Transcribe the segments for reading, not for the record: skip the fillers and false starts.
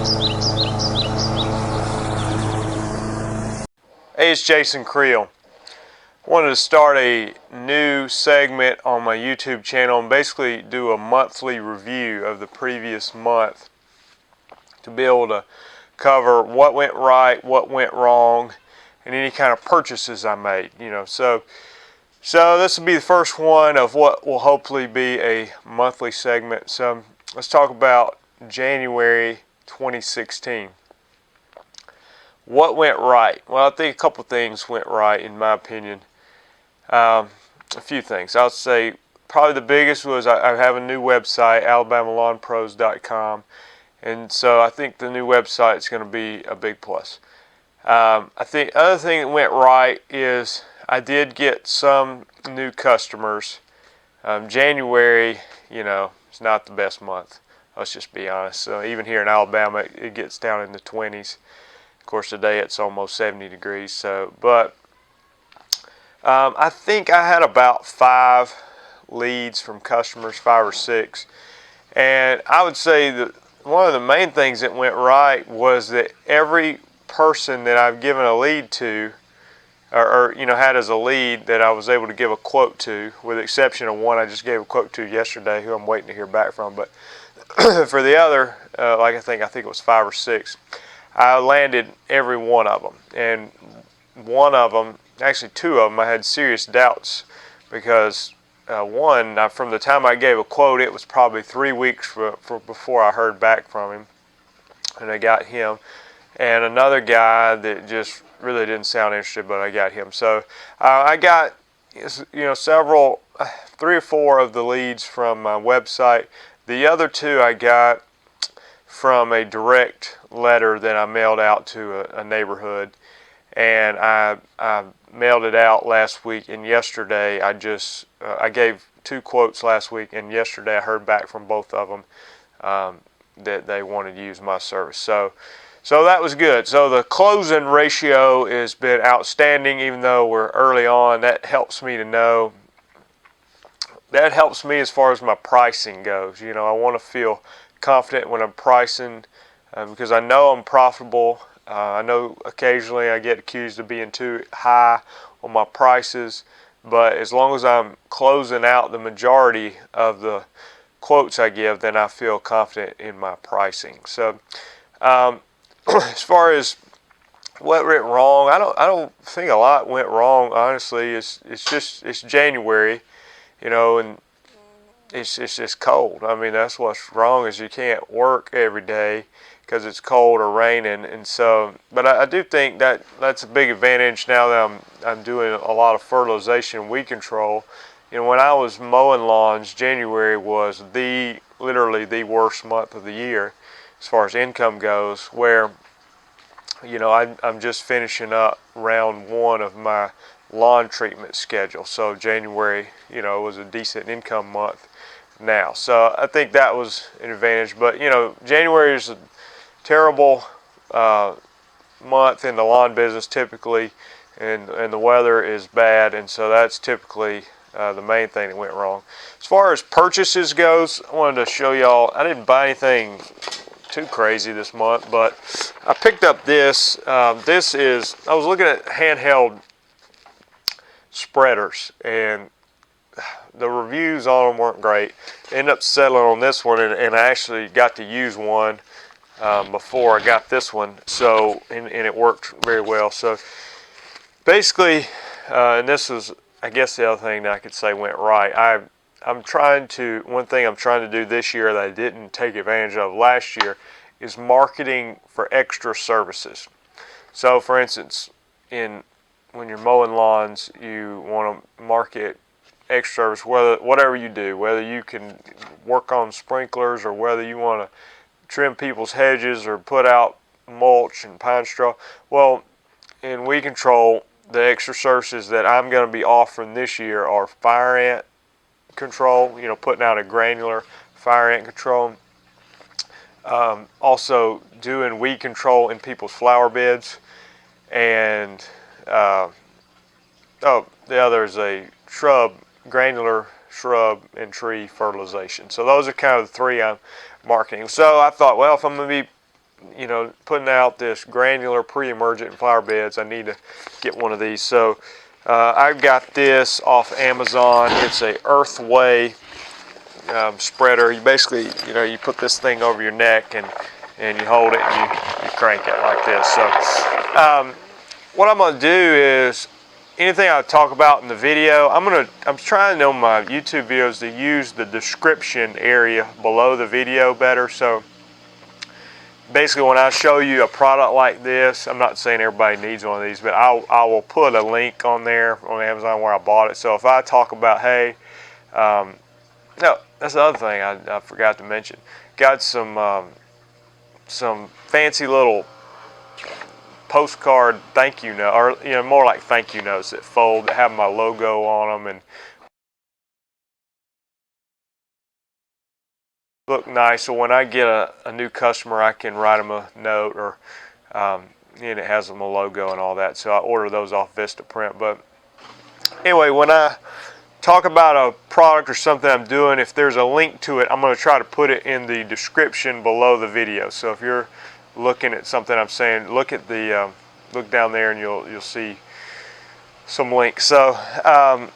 Hey, it's Jason Creel. I wanted to start a new segment on my YouTube channel and basically do a monthly review of the previous month to be able to cover what went right, what went wrong, and any kind of purchases I made. So this will be the first one of what will hopefully be a monthly segment. So let's talk about January 2016. What went right? Well, I think a couple things went right in my opinion. A few things. I would say probably the biggest was I have a new website, alabamalawnpros.com, and so I think the new website is going to be a big plus. I think the other thing that went right is I did get some new customers. January, it's not the best month. Let's just be honest. So even here in Alabama, it gets down in the 20s. Of course, today it's almost 70 degrees. But I think I had about 5 leads from customers, 5 or 6, and I would say that one of the main things that went right was that every person that I've given a lead to, or had as a lead that I was able to give a quote to, with the exception of one I just gave a quote to yesterday, who I'm waiting to hear back from. But for the other, like I think it was 5 or 6. I landed every one of them, and one of them, actually 2 of them, I had serious doubts because one, from the time I gave a quote, it was probably 3 weeks before I heard back from him, and I got him. And another guy that just really didn't sound interested, but I got him. So I got several, 3 or 4 of the leads from my website. The other 2 I got from a direct letter that I mailed out to a neighborhood, and I mailed it out last week, and yesterday I gave 2 quotes last week, and yesterday I heard back from both of them that they wanted to use my service. So that was good. So the closing ratio has been outstanding, even though we're early on. That helps me to know. That helps me as far as my pricing goes. I want to feel confident when I'm pricing because I know I'm profitable. I know occasionally I get accused of being too high on my prices, but as long as I'm closing out the majority of the quotes I give, then I feel confident in my pricing. So as far as what went wrong, I don't think a lot went wrong, honestly. It's January, and it's just cold. I mean, that's what's wrong, is you can't work every day because it's cold or raining. And so, but I do think that's a big advantage now that I'm doing a lot of fertilization and weed control. When I was mowing lawns, January was literally the worst month of the year as far as income goes, where I'm just finishing up round 1 of my lawn treatment schedule. So January, was a decent income month now. So I think that was an advantage. But January is a terrible month in the lawn business typically, and the weather is bad, and so that's typically the main thing that went wrong. As far as purchases goes, I wanted to show y'all, I didn't buy anything too crazy this month, but I picked up this. I was looking at handheld spreaders, and the reviews on them weren't great. Ended up settling on this one, and I actually got to use one before I got this one, so and it worked very well. So basically, and this is, I guess, the other thing that I could say went right. One thing I'm trying to do this year that I didn't take advantage of last year is marketing for extra services. So for instance, when you're mowing lawns, you want to market extra service, whatever you do, whether you can work on sprinklers or whether you want to trim people's hedges or put out mulch and pine straw. Well, in weed control, the extra services that I'm going to be offering this year are fire ant control, putting out a granular fire ant control. Also doing weed control in people's flower beds, and the other is a granular shrub and tree fertilization. So those are kind of the 3 I'm marketing. So I thought, well, if I'm going to be you know, putting out this granular pre-emergent flower beds, I need to get one of these. So I've got this off Amazon. It's a Earthway spreader. You basically, you know, you put this thing over your neck and you hold it and you crank it like this. So what I'm going to do is, anything I talk about in the video, I'm trying on my YouTube videos to use the description area below the video better. So basically, when I show you a product like this, I'm not saying everybody needs one of these, but I will put a link on there on Amazon where I bought it. So if I talk about, hey, no, that's the other thing I forgot to mention. Got some fancy little postcard thank you note, or you know, more like thank you notes that fold, that have my logo on them and look nice. So when I get a new customer, I can write them a note, or and it has my logo and all that. So I order those off Vistaprint. But anyway, when I talk about a product or something I'm doing, if there's a link to it, I'm going to try to put it in the description below the video. So if you're looking at something I'm saying, look at the look down there and you'll see some links. So but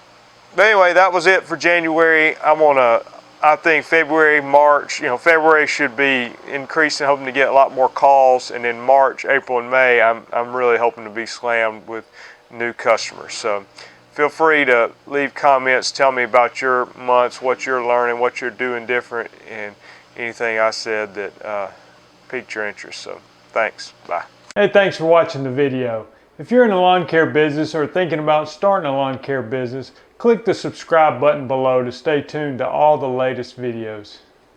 anyway, that was it for January. I think February, March, you know, February should be increasing, hoping to get a lot more calls, and then March, April, and May, I'm really hoping to be slammed with new customers. So feel free to leave comments, tell me about your months, what you're learning, what you're doing different, and anything I said that piqued your interest. So thanks, bye. Hey, thanks for watching the video. If you're in the lawn care business or thinking about starting a lawn care business, click the subscribe button below to stay tuned to all the latest videos.